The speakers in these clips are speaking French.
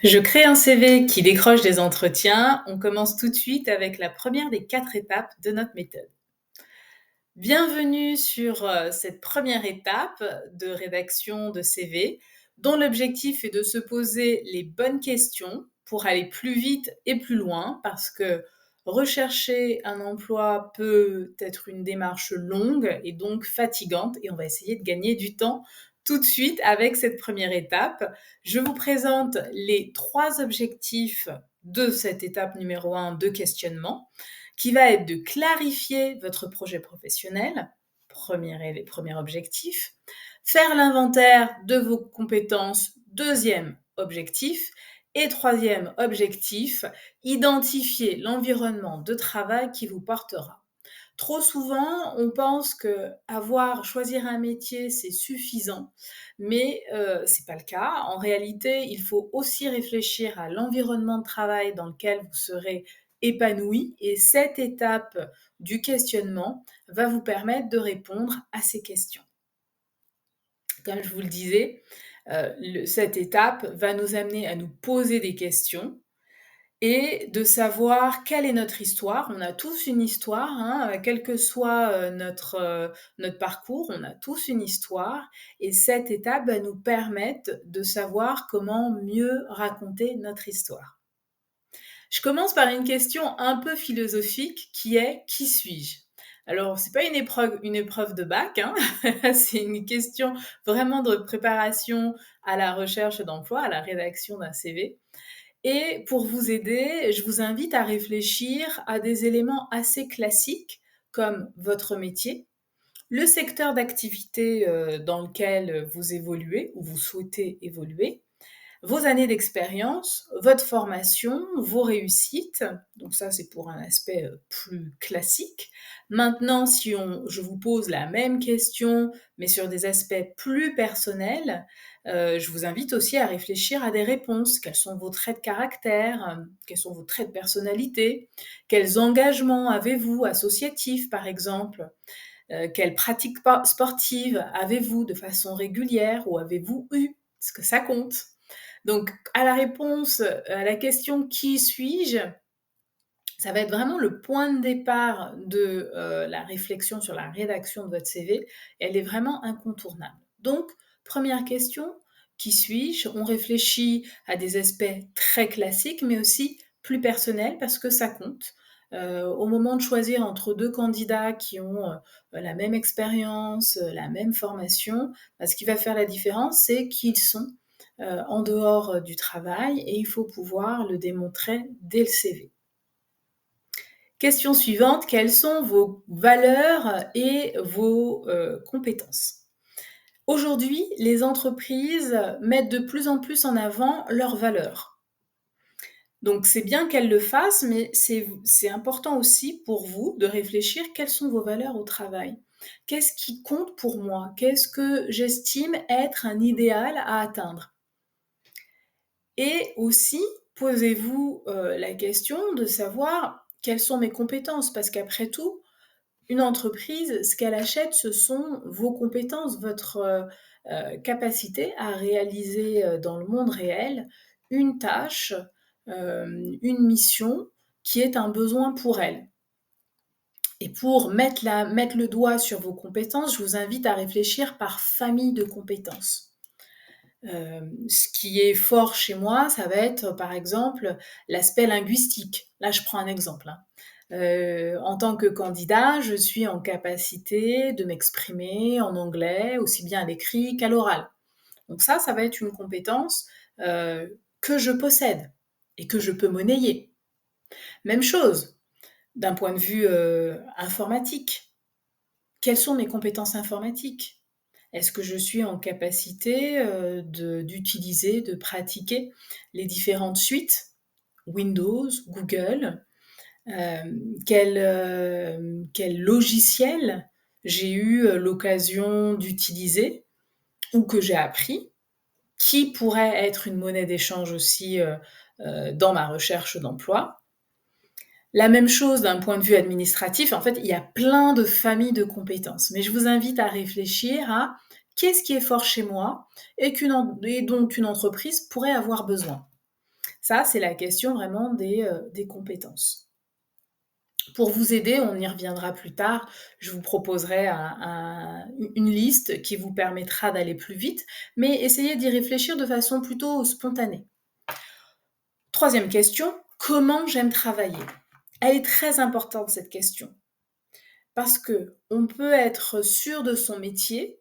Je crée un CV qui décroche des entretiens. On commence tout de suite avec la première des 4 étapes de notre méthode. Bienvenue sur, cette première étape de rédaction de CV, dont l'objectif est de se poser les bonnes questions pour aller plus vite et plus loin, parce que rechercher un emploi peut être une démarche longue et donc fatigante, et on va essayer de gagner du temps tout de suite avec cette première étape. Je vous présente les 3 objectifs de cette étape numéro 1 de questionnement, qui va être de clarifier votre projet professionnel, premier objectif, faire l'inventaire de vos compétences, deuxième objectif, et troisième objectif, identifier l'environnement de travail qui vous portera. Trop souvent, on pense que choisir un métier, c'est suffisant, mais c'est pas le cas. En réalité, il faut aussi réfléchir à l'environnement de travail dans lequel vous serez épanoui, et cette étape du questionnement va vous permettre de répondre à ces questions. Comme je vous le disais, cette étape va nous amener à nous poser des questions et de savoir quelle est notre histoire. On a tous une histoire, hein, quel que soit, notre parcours, on a tous une histoire, et cette étape va nous permettre de savoir comment mieux raconter notre histoire. Je commence par une question un peu philosophique qui est: qui suis-je? Alors, c'est pas une épreuve de bac, hein, c'est une question vraiment de préparation à la recherche d'emploi, à la rédaction d'un CV. Et pour vous aider, je vous invite à réfléchir à des éléments assez classiques comme votre métier, le secteur d'activité dans lequel vous évoluez ou vous souhaitez évoluer, vos années d'expérience, votre formation, vos réussites. Donc ça, c'est pour un aspect plus classique. Maintenant, je vous pose la même question, mais sur des aspects plus personnels, je vous invite aussi à réfléchir à des réponses. Quels sont vos traits de caractère? Quels sont vos traits de personnalité? Quels engagements avez-vous, associatifs par exemple? Quelles pratiques sportives avez-vous de façon régulière ou avez-vous eu? Est-ce que ça compte? Donc, à la réponse à la question «Qui suis-je?», ça va être vraiment le point de départ de la réflexion sur la rédaction de votre CV. Elle est vraiment incontournable. Donc, première question: qui suis-je? On réfléchit à des aspects très classiques, mais aussi plus personnels, parce que ça compte. Au moment de choisir entre deux candidats qui ont la même expérience, la même formation, bah, ce qui va faire la différence, c'est qui ils sont en dehors du travail, et il faut pouvoir le démontrer dès le CV. Question suivante: quelles sont vos valeurs et vos compétences? Aujourd'hui, les entreprises mettent de plus en plus en avant leurs valeurs. Donc c'est bien qu'elles le fassent, mais c'est important aussi pour vous de réfléchir: quelles sont vos valeurs au travail? Qu'est-ce qui compte pour moi? Qu'est-ce que j'estime être un idéal à atteindre? Et aussi, posez-vous la question de savoir: quelles sont mes compétences? Parce qu'après tout, une entreprise, ce qu'elle achète, ce sont vos compétences, votre capacité à réaliser dans le monde réel une tâche, une mission qui est un besoin pour elle. Et pour mettre le doigt sur vos compétences, je vous invite à réfléchir par famille de compétences. Ce qui est fort chez moi, ça va être, par exemple, l'aspect linguistique. Là, je prends un exemple, hein. En tant que candidat, je suis en capacité de m'exprimer en anglais, aussi bien à l'écrit qu'à l'oral. Donc ça va être une compétence, que je possède et que je peux monnayer. Même chose, d'un point de vue, informatique. Quelles sont mes compétences informatiques? Est-ce que je suis en capacité, d'utiliser, de pratiquer les différentes suites Windows, Google? Quel logiciel j'ai eu, l'occasion d'utiliser ou que j'ai appris, qui pourrait être une monnaie d'échange aussi, dans ma recherche d'emploi. La même chose d'un point de vue administratif. En fait, il y a plein de familles de compétences, mais je vous invite à réfléchir à: qu'est-ce qui est fort chez moi et dont une entreprise pourrait avoir besoin? Ça, c'est la question vraiment des compétences. Pour vous aider, on y reviendra plus tard, je vous proposerai une liste qui vous permettra d'aller plus vite, mais essayez d'y réfléchir de façon plutôt spontanée. Troisième question, comment j'aime travailler? Elle est très importante cette question, parce qu'on peut être sûr de son métier,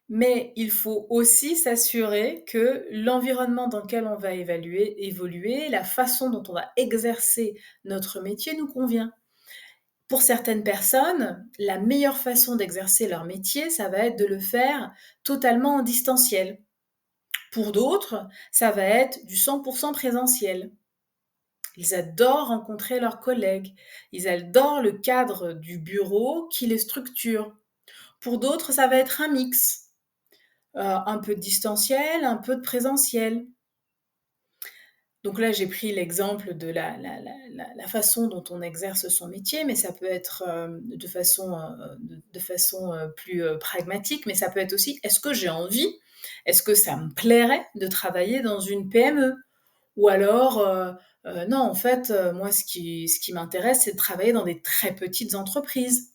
mais il faut aussi s'assurer que l'environnement dans lequel on va évoluer, la façon dont on va exercer notre métier nous convient. Pour certaines personnes, la meilleure façon d'exercer leur métier, ça va être de le faire totalement en distanciel. Pour d'autres, ça va être du 100% présentiel. Ils adorent rencontrer leurs collègues. Ils adorent le cadre du bureau qui les structure. Pour d'autres, ça va être un mix. Un peu de distanciel, un peu de présentiel. Donc là, j'ai pris l'exemple de la façon dont on exerce son métier, mais ça peut être de façon plus pragmatique, mais ça peut être aussi, est-ce que j'ai envie? Est-ce que ça me plairait de travailler dans une PME? Ou alors, non, en fait, moi, ce qui m'intéresse, c'est de travailler dans des très petites entreprises.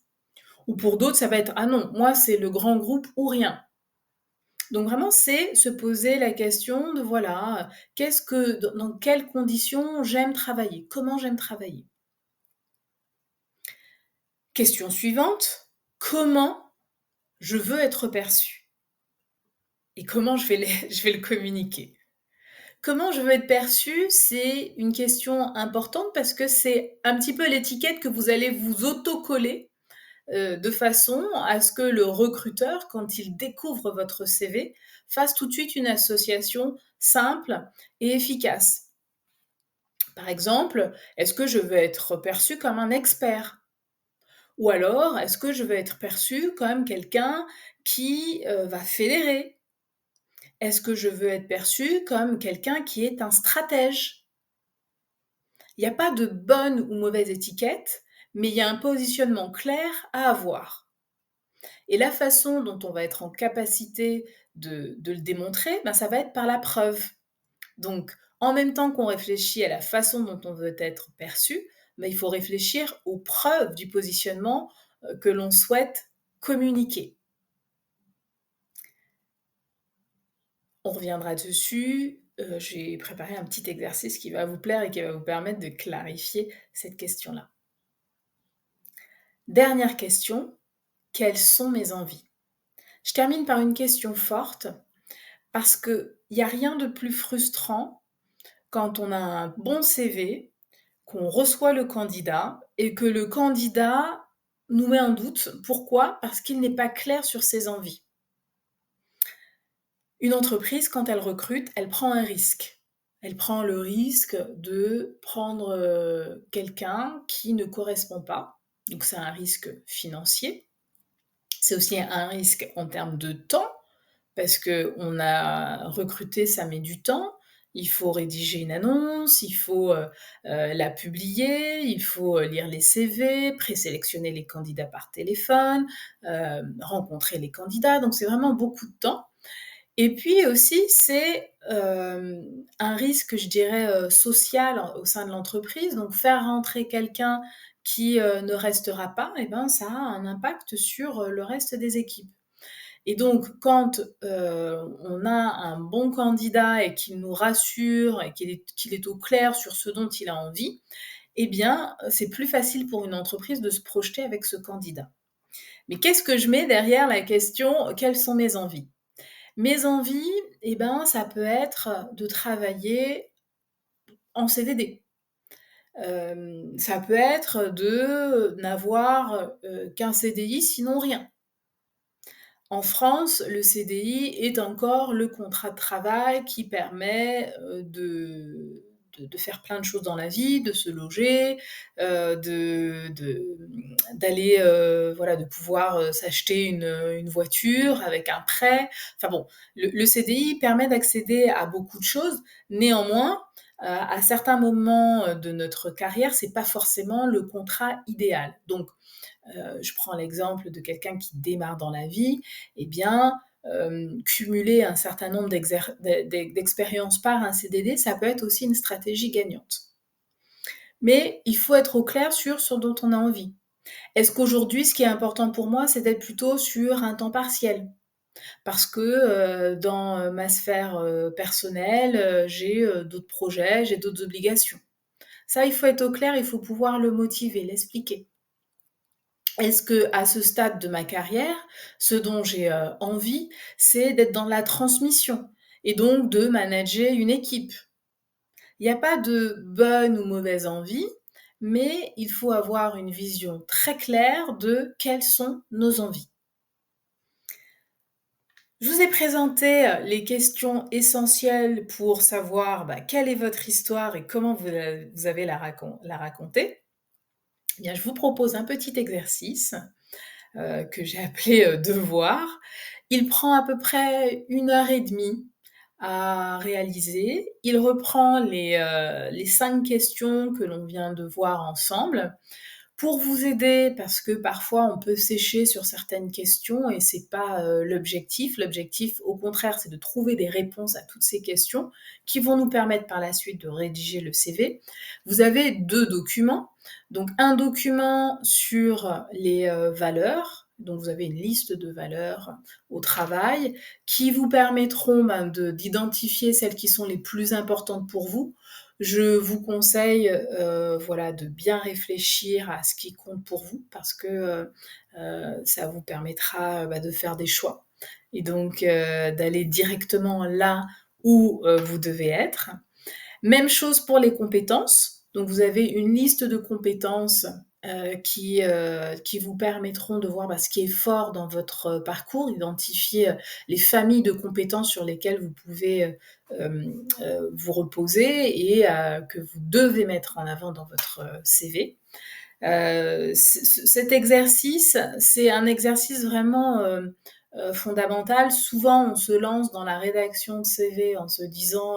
Ou pour d'autres, ça va être, ah non, moi, c'est le grand groupe ou rien. Donc vraiment, c'est se poser la question de voilà, dans quelles conditions j'aime travailler? Comment j'aime travailler? Question suivante, comment je veux être perçue? Et comment je vais le communiquer? Comment je veux être perçue? C'est une question importante parce que c'est un petit peu l'étiquette que vous allez vous autocoller de façon à ce que le recruteur, quand il découvre votre CV, fasse tout de suite une association simple et efficace. Par exemple, est-ce que je veux être perçu comme un expert? Ou alors, est-ce que je veux être perçu comme quelqu'un qui va fédérer? Est-ce que je veux être perçu comme quelqu'un qui est un stratège? Il n'y a pas de bonne ou mauvaise étiquette, mais il y a un positionnement clair à avoir. Et la façon dont on va être en capacité de le démontrer, ben, ça va être par la preuve. Donc, en même temps qu'on réfléchit à la façon dont on veut être perçu, ben, il faut réfléchir aux preuves du positionnement que l'on souhaite communiquer. On reviendra dessus. J'ai préparé un petit exercice qui va vous plaire et qui va vous permettre de clarifier cette question-là. Dernière question, quelles sont mes envies? Je termine par une question forte. Parce qu'il y a rien de plus frustrant quand on a un bon CV, qu'on reçoit le candidat et que le candidat nous met un doute. Pourquoi? Parce qu'il n'est pas clair sur ses envies. Une entreprise, quand elle recrute, elle prend un risque. Elle prend le risque de prendre, quelqu'un qui ne correspond pas. Donc c'est un risque financier. C'est aussi un risque en termes de temps. Parce qu'on a recruté, ça met du temps. Il faut rédiger une annonce, il faut, la publier, il faut, lire les CV, présélectionner les candidats par téléphone, rencontrer les candidats, donc c'est vraiment beaucoup de temps. Et puis aussi, c'est, un risque, je dirais, social au sein de l'entreprise, donc faire rentrer quelqu'un qui, ne restera pas et ben, ça a un impact sur, le reste des équipes. Et donc, quand on a un bon candidat et qu'il nous rassure et qu'il est au clair sur ce dont il a envie, eh bien, c'est plus facile pour une entreprise de se projeter avec ce candidat. Mais qu'est-ce que je mets derrière la question: «Quelles sont mes envies?» Mes envies, eh ben, ça peut être de travailler en CDD. Ça peut être de n'avoir, qu'un CDI, sinon rien. En France, le CDI est encore le contrat de travail qui permet, de faire plein de choses dans la vie, de se loger, d'aller, voilà, de pouvoir, s'acheter une voiture avec un prêt. Enfin bon, le CDI permet d'accéder à beaucoup de choses. Néanmoins, à certains moments, de notre carrière, c'est pas forcément le contrat idéal. Donc je prends l'exemple de quelqu'un qui démarre dans la vie, eh bien, cumuler un certain nombre d'expériences par un CDD, ça peut être aussi une stratégie gagnante. Mais il faut être au clair sur ce dont on a envie. Est-ce qu'aujourd'hui, ce qui est important pour moi, c'est d'être plutôt sur un temps partiel? Parce que, dans, ma sphère, personnelle, j'ai, d'autres projets, j'ai d'autres obligations. Ça, il faut être au clair, il faut pouvoir le motiver, l'expliquer. Est-ce qu'à ce stade de ma carrière, ce dont j'ai, envie, c'est d'être dans la transmission et donc de manager une équipe? Il n'y a pas de bonne ou mauvaise envie, mais il faut avoir une vision très claire de quelles sont nos envies. Je vous ai présenté, les questions essentielles pour savoir, quelle est votre histoire et comment vous avez la raconter. Eh bien, je vous propose un petit exercice, que j'ai appelé, devoir. Il prend à peu près 1 heure et demie à réaliser. Il reprend les 5 questions que l'on vient de voir ensemble. Pour vous aider, parce que parfois on peut sécher sur certaines questions et c'est pas, l'objectif. L'objectif, au contraire, c'est de trouver des réponses à toutes ces questions qui vont nous permettre par la suite de rédiger le CV. Vous avez 2 documents. Donc un document sur les, valeurs, donc vous avez une liste de valeurs au travail qui vous permettront, d'identifier celles qui sont les plus importantes pour vous. Je vous conseille, voilà, de bien réfléchir à ce qui compte pour vous parce que, ça vous permettra, de faire des choix et donc, d'aller directement là où, vous devez être. Même chose pour les compétences. Donc vous avez une liste de compétences, qui vous permettront de voir, ce qui est fort dans votre, parcours, identifier, les familles de compétences sur lesquelles vous pouvez, vous reposer et que vous devez mettre en avant dans votre, CV. Cet exercice, c'est un exercice vraiment, fondamental. Souvent, on se lance dans la rédaction de CV en se disant,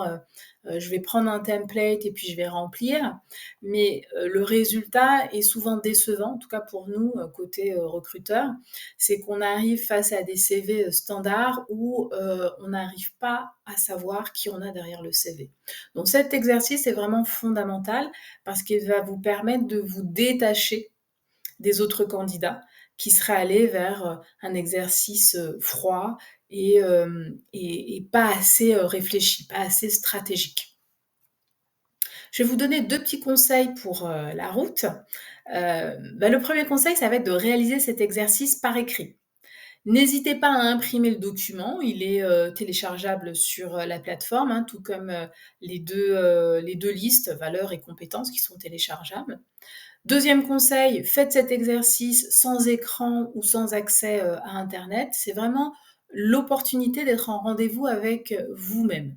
«Je vais prendre un template et puis je vais remplir». Mais, le résultat est souvent décevant, en tout cas pour nous, côté, recruteurs. C'est qu'on arrive face à des CV, standards où, on n'arrive pas à savoir qui on a derrière le CV. Donc cet exercice est vraiment fondamental parce qu'il va vous permettre de vous détacher des autres candidats qui seraient allés vers, un exercice, froid et pas assez, réfléchi, pas assez stratégique. Je vais vous donner 2 petits conseils pour, la route. Le premier conseil, ça va être de réaliser cet exercice par écrit. N'hésitez pas à imprimer le document, il est, téléchargeable sur, la plateforme, hein, tout comme, les 2 listes, valeurs et compétences qui sont téléchargeables. Deuxième conseil, faites cet exercice sans écran ou sans accès, à internet. C'est vraiment l'opportunité d'être en rendez-vous avec, vous-même.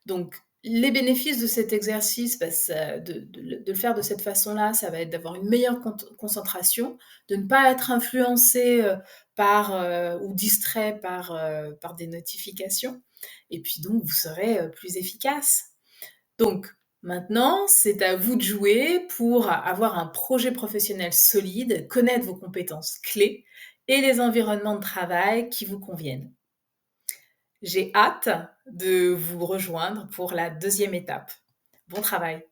Donc les bénéfices de cet exercice, ça de le faire de cette façon-là, ça va être d'avoir une meilleure concentration, de ne pas être influencé, par, ou distrait par des notifications et puis donc vous serez, plus efficace. Donc maintenant, c'est à vous de jouer pour avoir un projet professionnel solide, connaître vos compétences clés et les environnements de travail qui vous conviennent. J'ai hâte de vous rejoindre pour la deuxième étape. Bon travail!